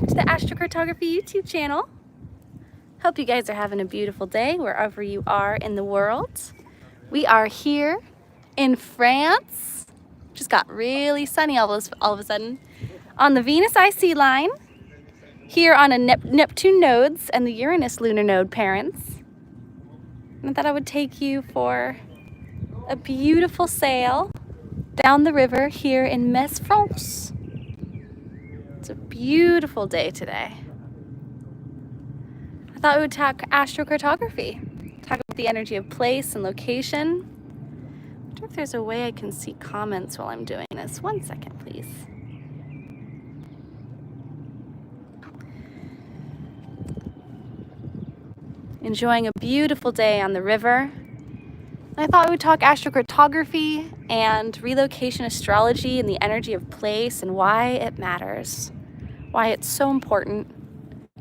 back to the Astrocartography YouTube channel. Hope you guys are having a beautiful day wherever you are in the world. We are here in France. Just got really sunny all of a sudden. On the Venus IC line, here on a Neptune nodes and the Uranus lunar node parents. And I thought I would take you for a beautiful sail down the river here in Metz, France. It's a beautiful day today. I thought we would talk astrocartography, talk about the energy of place and location. I wonder if there's a way I can see comments while I'm doing this. 1 second, please. Enjoying a beautiful day on the river. I thought we would talk astrocartography and relocation astrology and the energy of place and why it matters, why it's so important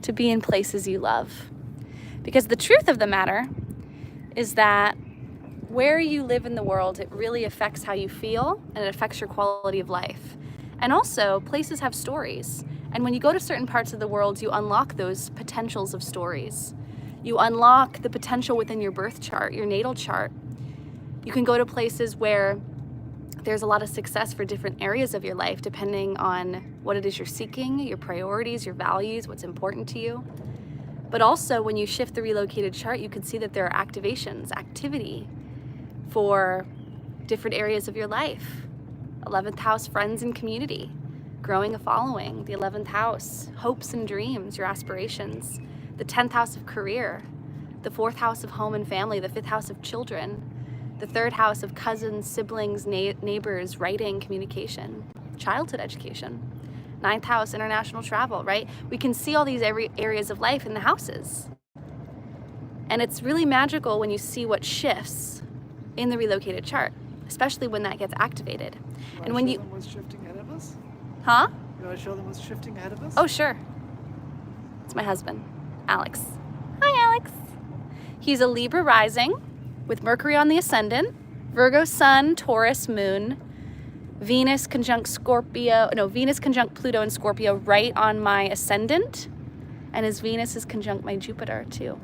to be in places you love. Because the truth of the matter is that where you live in the world, it really affects how you feel and it affects your quality of life. And also, places have stories. And when you go to certain parts of the world, you unlock those potentials of stories. You unlock the potential within your birth chart, your natal chart. You can go to places where there's a lot of success for different areas of your life, depending on what it is you're seeking, your priorities, your values, what's important to you. But also, when you shift the relocated chart, you can see that there are activations, activity for different areas of your life. 11th house, friends and community, growing a following. The 11th house, hopes and dreams, your aspirations. The 10th house of career. The 4th house of home and family. The 5th house of children. The 3rd house of cousins, siblings, neighbors, writing, communication, childhood education. 9th house, international travel, right? We can see all these areas of life in the houses. And it's really magical when you see what shifts in the relocated chart, especially when that gets activated. And when you... Show them what's shifting ahead of us? Huh? You want to show them what's shifting ahead of us? Oh, sure. It's my husband, Alex. Hi, Alex. He's a Libra rising, with Mercury on the ascendant, Virgo sun, Taurus moon, Venus conjunct Pluto and Scorpio right on my ascendant, and his Venus is conjunct my Jupiter too.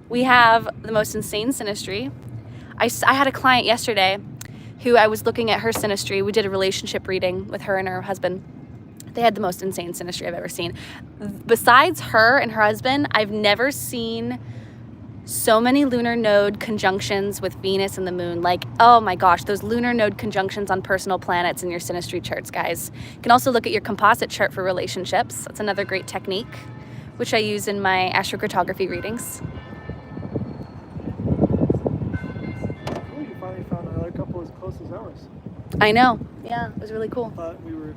We have the most insane synastry. I had a client yesterday who I was looking at her synastry. We did a relationship reading with her and her husband. They had the most insane synastry I've ever seen. Besides her and her husband, I've never seen so many lunar node conjunctions with Venus and the moon. Like, oh my gosh, those lunar node conjunctions on personal planets in your synastry charts, guys. You can also look at your composite chart for relationships. That's another great technique, which I use in my astrocartography readings. Oh, you finally found another couple as close as ours. I know. Yeah, it was really cool. Thought we were...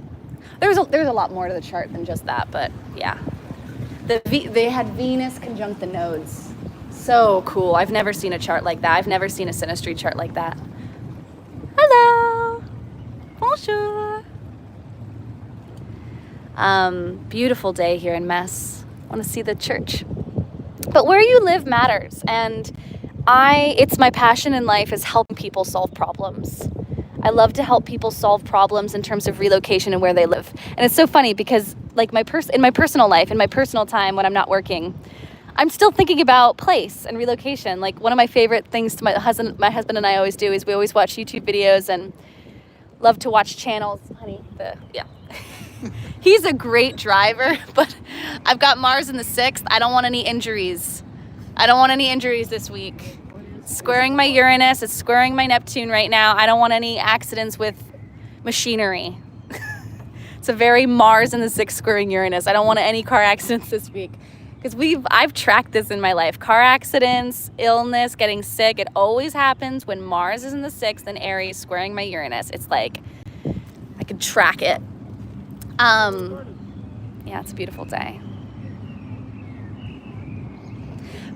There's a lot more to the chart than just that, but yeah. They had Venus conjunct the nodes. So cool. I've never seen a chart like that. I've never seen a synastry chart like that. Hello. Bonjour. Beautiful day here in Metz. Want to see the church. But where you live matters. And it's my passion in life is helping people solve problems. I love to help people solve problems in terms of relocation and where they live. And it's so funny because like in my personal life, in my personal time when I'm not working, I'm still thinking about place and relocation. Like one of my favorite things to my husband and I always do is we always watch YouTube videos and love to watch channels. Honey, yeah. He's a great driver, but I've got Mars in the 6th. I don't want any injuries. I don't want any injuries this week. Squaring my Uranus, it's squaring my Neptune right now. I don't want any accidents with machinery. It's a very Mars in the 6th squaring Uranus. I don't want any car accidents this week. Because I've tracked this in my life. Car accidents, illness, getting sick, it always happens when Mars is in the 6th and Aries squaring my Uranus. It's like, I can track it. Yeah, it's a beautiful day.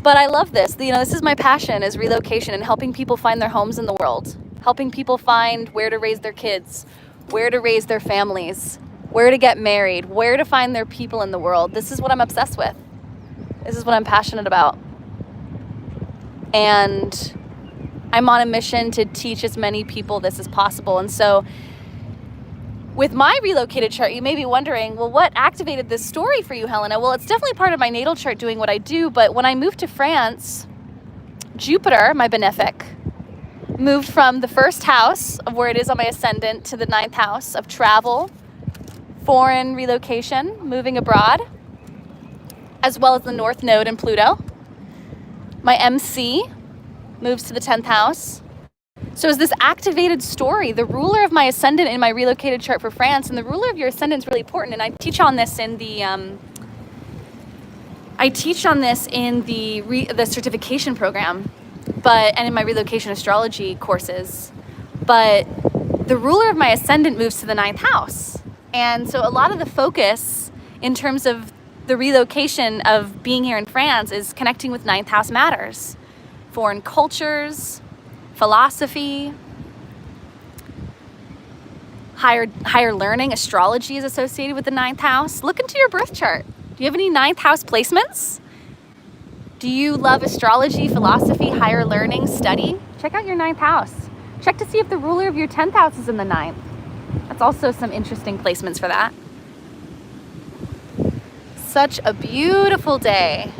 But I love this. This is my passion, is relocation and helping people find their homes in the world. Helping people find where to raise their kids, where to raise their families, where to get married, where to find their people in the world. This is what I'm obsessed with. This is what I'm passionate about. And I'm on a mission to teach as many people this as possible. And so with my relocated chart, you may be wondering, well, what activated this story for you, Helena? Well, it's definitely part of my natal chart doing what I do, but when I moved to France, Jupiter, my benefic, moved from the first house of where it is on my ascendant to the 9th house of travel, foreign relocation, moving abroad, as well as the North Node in Pluto. My MC moves to the 10th house. So it's this activated story, the ruler of my ascendant in my relocated chart for France, and the ruler of your ascendant is really important. And I teach on this in the the certification program, and in my relocation astrology courses. But the ruler of my ascendant moves to the 9th house, and so a lot of the focus in terms of the relocation of being here in France is connecting with 9th house matters, foreign cultures, philosophy, higher learning. Astrology is associated with the 9th house. Look into your birth chart. Do you have any 9th house placements? Do you love astrology, philosophy, higher learning, study? Check out your 9th house. Check to see if the ruler of your 10th house is in the 9th. That's also some interesting placements for that. Such a beautiful day.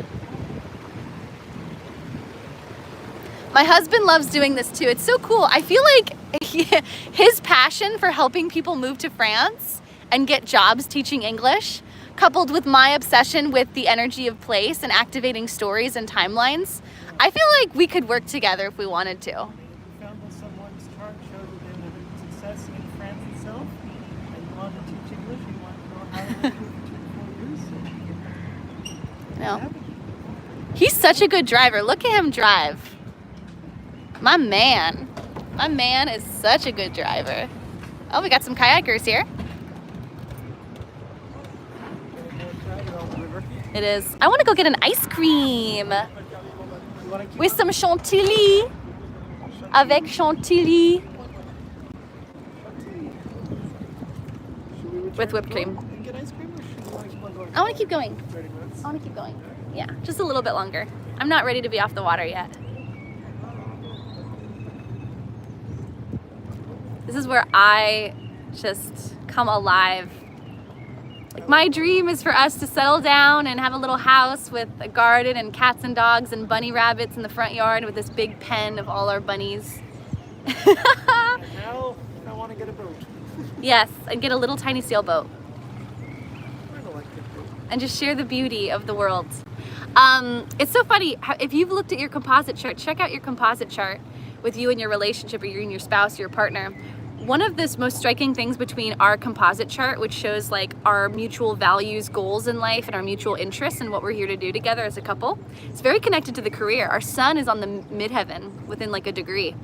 My husband loves doing this too. It's so cool. I feel like his passion for helping people move to France and get jobs teaching English, coupled with my obsession with the energy of place and activating stories and timelines, I feel like we could work together if we wanted to. You found that someone's chart showed that they were having success in France itself, and you wanted to teach English, you wanted to know how to do it for 2 to 4 years. No. He's such a good driver. Look at him drive. My man is such a good driver. Oh, we got some kayakers here. It is. I want to go get an ice cream with some chantilly. Avec chantilly. With whipped cream. I want to keep going. I want to keep going. Yeah, just a little bit longer. I'm not ready to be off the water yet. This is where I just come alive. Like, my dream is for us to settle down and have a little house with a garden and cats and dogs and bunny rabbits in the front yard with this big pen of all our bunnies. And now I want to get a boat. Yes, and get a little tiny sailboat. I don't like that boat. And just share the beauty of the world. It's so funny. If you've looked at your composite chart, check out your composite chart with you and your relationship, or you and your spouse, your partner. One of the most striking things between our composite chart, which shows like our mutual values, goals in life, and our mutual interests and what we're here to do together as a couple, it's very connected to the career. Our sun is on the midheaven within like a degree.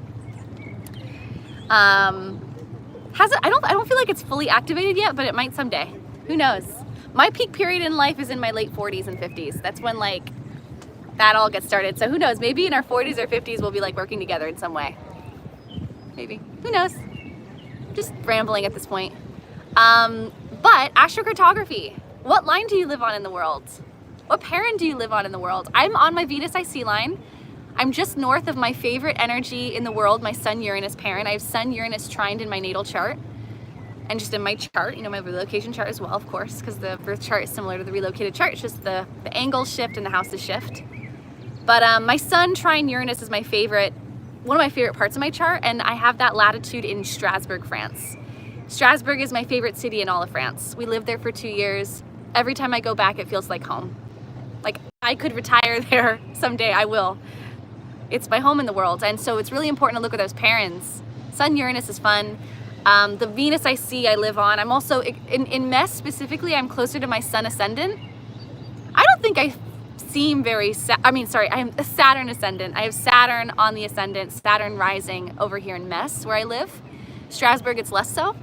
I don't feel like it's fully activated yet, but it might someday. Who knows? My peak period in life is in my late 40s and 50s. That's when like that all gets started. So who knows? Maybe in our 40s or 50s we'll be like working together in some way. Maybe. Who knows? Just rambling at this point. But astrocartography. What line do you live on in the world? What parent do you live on in the world? I'm on my Venus IC line. I'm just north of my favorite energy in the world, my Sun Uranus parent. I have Sun Uranus trined in my natal chart. And just in my chart, you know, my relocation chart as well, of course, because the birth chart is similar to the relocated chart. It's just the angles shift and the houses shift. But my Sun trine Uranus is my favorite, one of my favorite parts of my chart, and I have that latitude in Strasbourg, France. Strasbourg is my favorite city in all of France. We lived there for 2 years. Every time I go back, it feels like home. Like, I could retire there someday, I will. It's my home in the world, and so it's really important to look at those parents. Sun Uranus is fun. The Venus I live on. I'm also, in Mess specifically, I'm closer to my Sun ascendant. I don't think I seem very, I am a Saturn ascendant. I have Saturn on the ascendant, Saturn rising over here in Mess, where I live. Strasbourg, it's less so.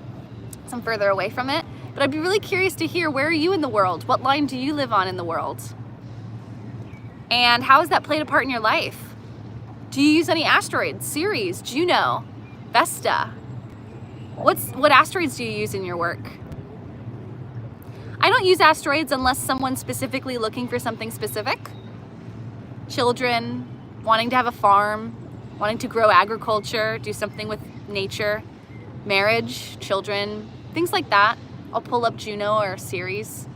I'm further away from it. But I'd be really curious to hear, where are you in the world? What line do you live on in the world? And how has that played a part in your life? Do you use any asteroids? Ceres, Juno, Vesta? What asteroids do you use in your work? I don't use asteroids unless someone's specifically looking for something specific. Children, wanting to have a farm, wanting to grow agriculture, do something with nature, marriage, children, things like that. I'll pull up Juno or Ceres.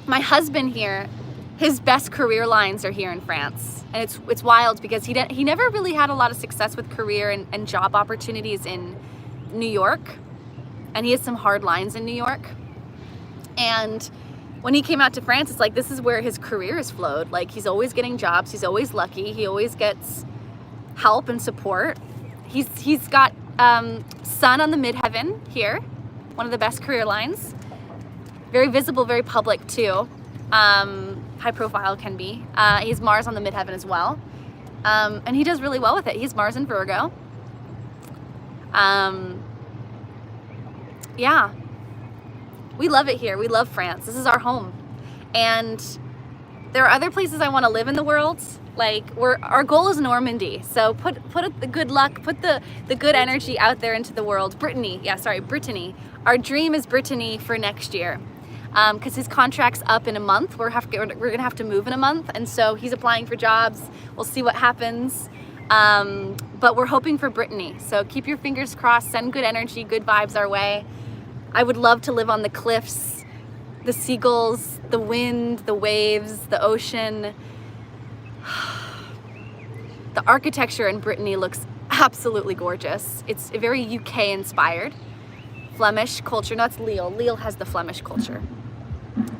My husband here, his best career lines are here in France. And it's wild because he never really had a lot of success with career and job opportunities in New York. And he has some hard lines in New York. And when he came out to France, it's like, this is where his career has flowed. Like, he's always getting jobs. He's always lucky. He always gets help and support. He's got sun on the midheaven here. One of the best career lines. Very visible, very public too. High profile can be. He has Mars on the midheaven as well. And he does really well with it. He's Mars in Virgo. Yeah. We love it here. We love France. This is our home. And there are other places I want to live in the world. Like, our goal is Normandy. So put the good luck, put the good energy out there into the world. Brittany. Our dream is Brittany for next year. Because his contract's up in a month. We're gonna have to move in a month. And so he's applying for jobs. We'll see what happens. But we're hoping for Brittany. So keep your fingers crossed, send good energy, good vibes our way. I would love to live on the cliffs, the seagulls, the wind, the waves, the ocean. The architecture in Brittany looks absolutely gorgeous. It's very UK inspired. Flemish culture, no, it's Lille. Lille has the Flemish culture.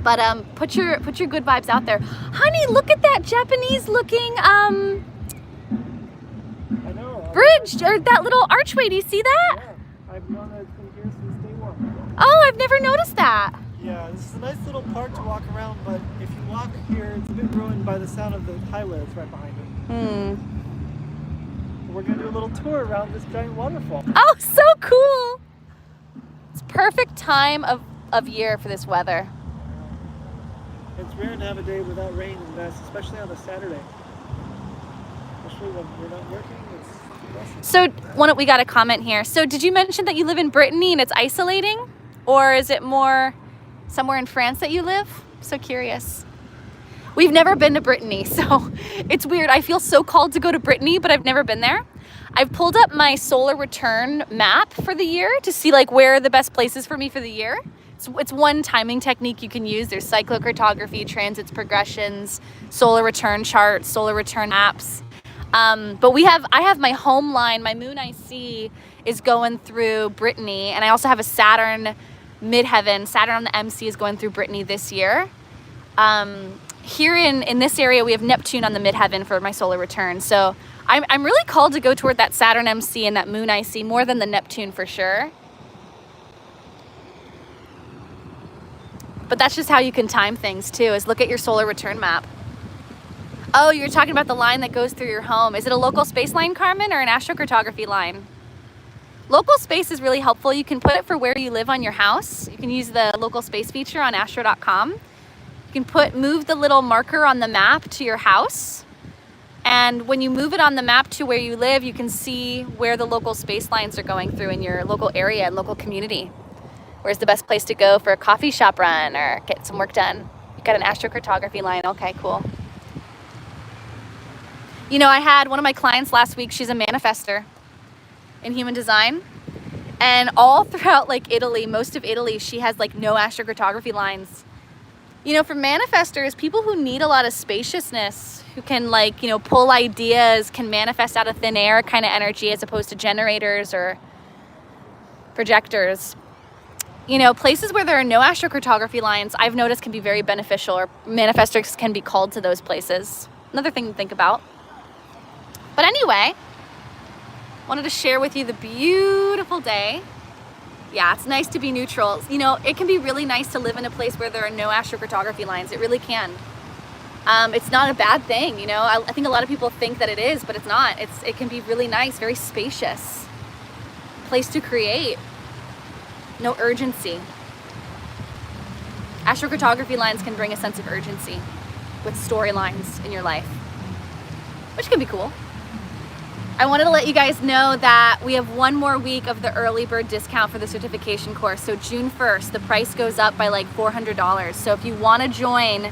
But put your good vibes out there. Honey, look at that Japanese looking I know. bridge, or that little archway. Do you see that? Yeah, I've known that it's been here since day one. Oh, I've never noticed that. Yeah, this is a nice little park to walk around, but if you walk here, it's a bit ruined by the sound of the highway that's right behind it. We're gonna do a little tour around this giant waterfall. Oh, so cool. It's perfect time of year for this weather. It's rare to have a day without rain in Venice, especially on a Saturday. Especially when we're not working, it's a blessing. So we got a comment here. So did you mention that you live in Brittany and it's isolating? Or is it more somewhere in France that you live? So curious. We've never been to Brittany, so it's weird. I feel so called to go to Brittany, but I've never been there. I've pulled up my solar return map for the year to see like where are the best places for me for the year. It's one timing technique you can use. There's cyclocartography, transits, progressions, solar return charts, solar return apps. But I have my home line, my moon I see is going through Brittany, and I also have a Saturn midheaven. Saturn on the MC is going through Brittany this year. Here in this area, we have Neptune on the midheaven for my solar return. So I'm really called to go toward that Saturn MC and that moon I see more than the Neptune for sure. But that's just how you can time things too, is look at your solar return map. Oh, you're talking about the line that goes through your home. Is it a local space line, Carmen, or an astrocartography line? Local space is really helpful. You can put it for where you live on your house. You can use the local space feature on astro.com. You can move the little marker on the map to your house. And when you move it on the map to where you live, you can see where the local space lines are going through in your local area and local community. Where's the best place to go for a coffee shop run or get some work done? You got an astrocartography line. Okay, cool. You know, I had one of my clients last week. She's a manifester in human design. And all throughout like Italy, most of Italy, she has like no astrocartography lines. You know, for manifestors, people who need a lot of spaciousness, who can like, you know, pull ideas, can manifest out of thin air kind of energy as opposed to generators or projectors. You know, places where there are no astrocartography lines, I've noticed can be very beneficial, or manifestors can be called to those places. Another thing to think about. But anyway, wanted to share with you the beautiful day. Yeah, it's nice to be neutral. You know, it can be really nice to live in a place where there are no astrocartography lines. It really can. It's not a bad thing, you know. I think a lot of people think that it is, but it's not. It can be really nice, very spacious. Place to create. No urgency. Astrocartography lines can bring a sense of urgency with storylines in your life, which can be cool. I wanted to let you guys know that we have one more week of the early bird discount for the certification course. So June 1st, the price goes up by like $400. So if you want to join, we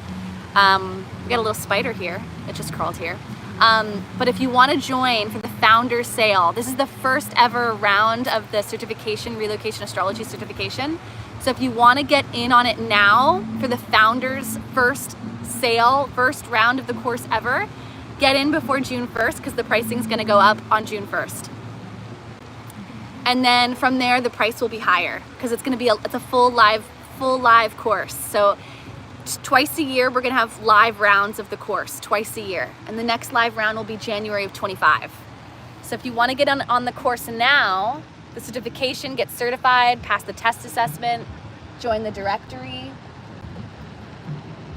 got a little spider here. It just crawled here. But if you want to join for the founder sale, this is the first ever round of the certification, relocation astrology certification. So if you want to get in on it now for the founders first sale, first round of the course ever, get in before June 1st because the pricing is going to go up on June 1st. And then from there, the price will be higher because it's going to be it's a full live course. So twice a year, we're going to have live rounds of the course twice a year. And the next live round will be January of 25. So if you want to get on the course now, the certification, get certified, pass the test assessment, join the directory.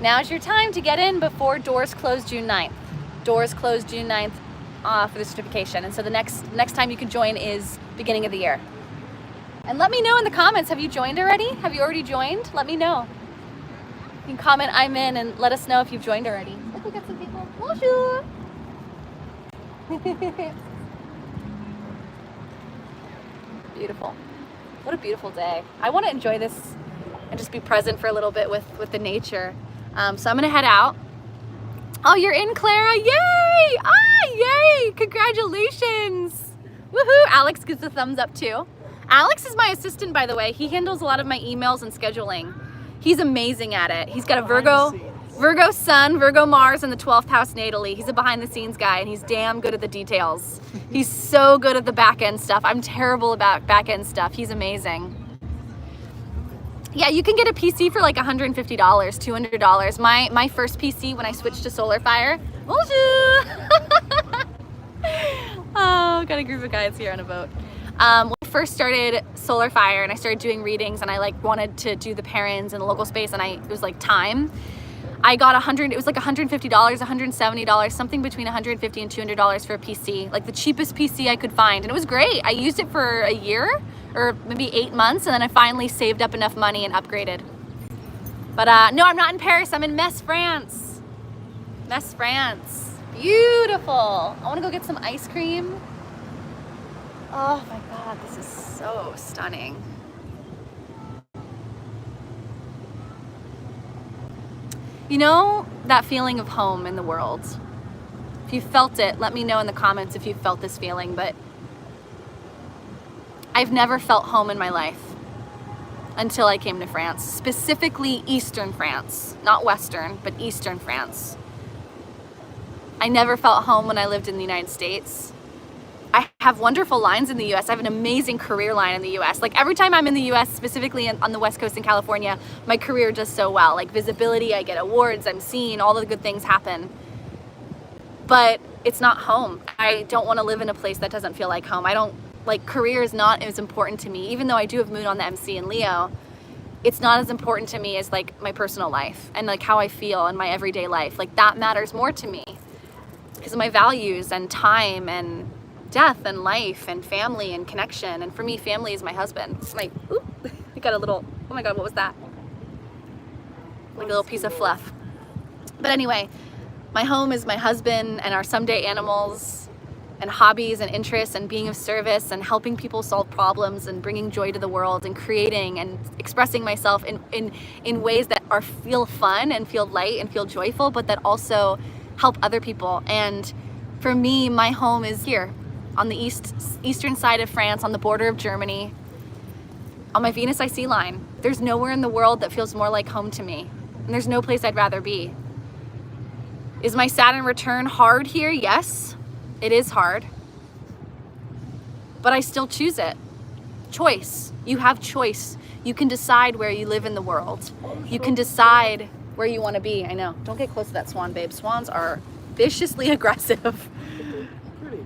Now's your time to get in before doors close June 9th. Doors close June 9th for the certification. And so the next time you can join is beginning of the year. And let me know in the comments, have you joined already? Have you already joined? Let me know. You can comment I'm in and let us know if you've joined already. Look, we got some people. Bonjour. Beautiful. What a beautiful day. I want to enjoy this and just be present for a little bit with the nature. So I'm gonna head out. Oh, you're in, Clara. Yay! Yay! Congratulations. Woohoo! Alex gives a thumbs up too. Alex is my assistant, by the way. He handles a lot of my emails and scheduling. He's amazing at it. He's got a Virgo sun, Virgo Mars, and the 12th house natally. He's a behind the scenes guy and he's damn good at the details. He's so good at the back end stuff. I'm terrible about back end stuff. He's amazing. Yeah, you can get a PC for like $150, $200. My first PC when I switched to Solar Fire. Oh, got a group of guys here on a boat. When I first started Solar Fire and I started doing readings and I like wanted to do the parents in the local space and it was like time. I got it was like $150, $170, something between $150 and $200 for a PC, like the cheapest PC I could find. And it was great. I used it for a year or maybe 8 months and then I finally saved up enough money and upgraded. But no, I'm not in Paris. I'm in Metz, France. Metz, France. Beautiful. I want to go get some ice cream. Oh my God, this is so stunning. You know that feeling of home in the world? If you felt it, let me know in the comments if you felt this feeling, but I've never felt home in my life until I came to France, specifically Eastern France, not Western, but Eastern France. I never felt home when I lived in the United States. I have wonderful lines in the US. I have an amazing career line in the US. Like every time I'm in the US, specifically on the West Coast in California, my career does so well. Like visibility, I get awards, I'm seen, all the good things happen. But it's not home. I don't want to live in a place that doesn't feel like home. Career is not as important to me. Even though I do have Moon on the MC in Leo, it's not as important to me as like my personal life and like how I feel in my everyday life. Like that matters more to me because of my values and time and death and life and family and connection. And for me, family is my husband. It's like, oop, I got a little, oh my God, what was that? Like a little piece of fluff. But anyway, my home is my husband and our someday animals and hobbies and interests and being of service and helping people solve problems and bringing joy to the world and creating and expressing myself in ways that feel fun and feel light and feel joyful, but that also help other people. And for me, my home is here on the eastern side of France, on the border of Germany, on my Venus IC line. There's nowhere in the world that feels more like home to me. And there's no place I'd rather be. Is my Saturn return hard here? Yes, it is hard. But I still choose it. Choice. You have choice. You can decide where you live in the world. You can decide where you want to be. I know. Don't get close to that swan, babe. Swans are viciously aggressive.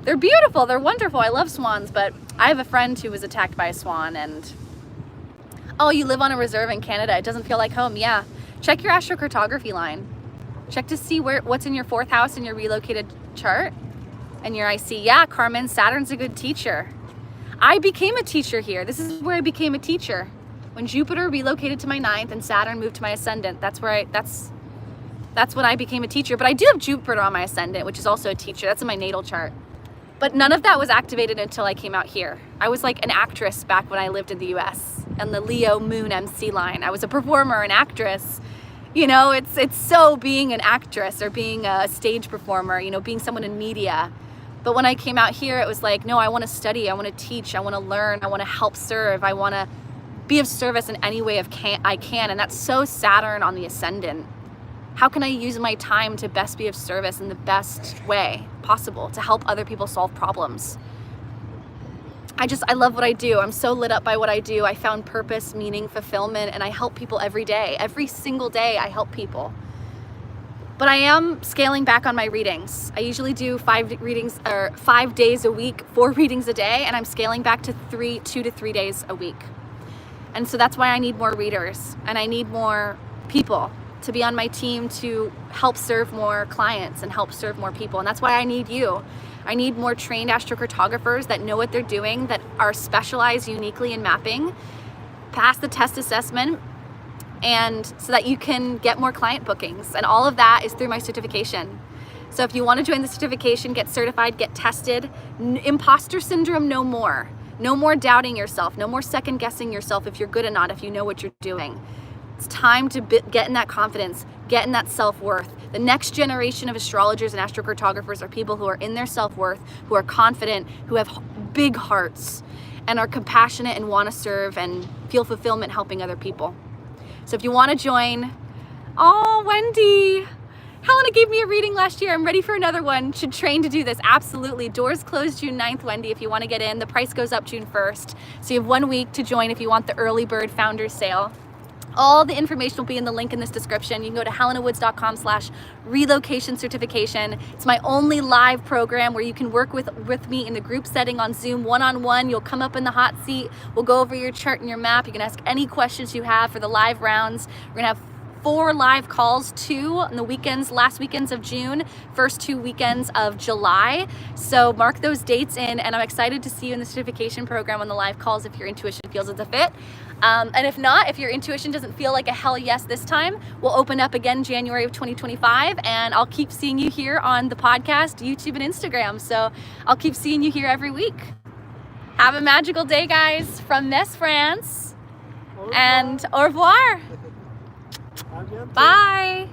They're beautiful. They're wonderful. I love swans, but I have a friend who was attacked by a swan and, oh, you live on a reserve in Canada. It doesn't feel like home. Yeah. Check your astrocartography line. Check to see what's in your 4th house in your relocated chart and your IC. Yeah, Carmen, Saturn's a good teacher. I became a teacher here. This is where I became a teacher. When Jupiter relocated to my 9th and Saturn moved to my ascendant, that's when I became a teacher. But I do have Jupiter on my ascendant, which is also a teacher. That's in my natal chart. But none of that was activated until I came out here. I was like an actress back when I lived in the US and the Leo Moon MC line. I was a performer, an actress, You know, it's so being an actress or being a stage performer, you know, being someone in media. But when I came out here, it was like, no, I want to study, I want to teach, I want to learn, I want to help serve, I want to be of service in any way I can. And that's so Saturn on the ascendant. How can I use my time to best be of service in the best way possible to help other people solve problems? I love what I do. I'm so lit up by what I do. I found purpose, meaning, fulfillment, and I help people every day. Every single day I help people. But I am scaling back on my readings. I usually do 5 readings or 5 days a week, 4 readings a day, and I'm scaling back to 2 to 3 days a week. And so that's why I need more readers and I need more people to be on my team to help serve more clients and help serve more people. And that's why I need you. I need more trained astrocartographers that know what they're doing, that are specialized uniquely in mapping, pass the test assessment, and so that you can get more client bookings. And all of that is through my certification. So if you want to join the certification, get certified, get tested, imposter syndrome no more. No more doubting yourself, no more second guessing yourself if you're good or not, if you know what you're doing. It's time to get in that confidence, get in that self-worth. The next generation of astrologers and astrocartographers are people who are in their self-worth, who are confident, who have big hearts, and are compassionate and want to serve and feel fulfillment helping other people. So if you want to join, oh, Wendy, Helena gave me a reading last year. I'm ready for another one. Should train to do this. Absolutely. Doors close June 9th, Wendy, if you want to get in. The price goes up June 1st. So you have 1 week to join if you want the early bird founders sale. All the information will be in the link in this description. You can go to helenawoods.com/relocation certification. It's my only live program where you can work with me in the group setting on Zoom one-on-one. You'll come up in the hot seat. We'll go over your chart and your map. You can ask any questions you have for the live rounds. We're going to have 4 live calls, 2 on the weekends, last weekends of June, first 2 weekends of July. So mark those dates in, and I'm excited to see you in the certification program on the live calls if your intuition feels it's a fit. And if not, if your intuition doesn't feel like a hell yes this time, we'll open up again January of 2025, and I'll keep seeing you here on the podcast, YouTube, and Instagram. So I'll keep seeing you here every week. Have a magical day, guys, from Metz, France, and au revoir. Bye.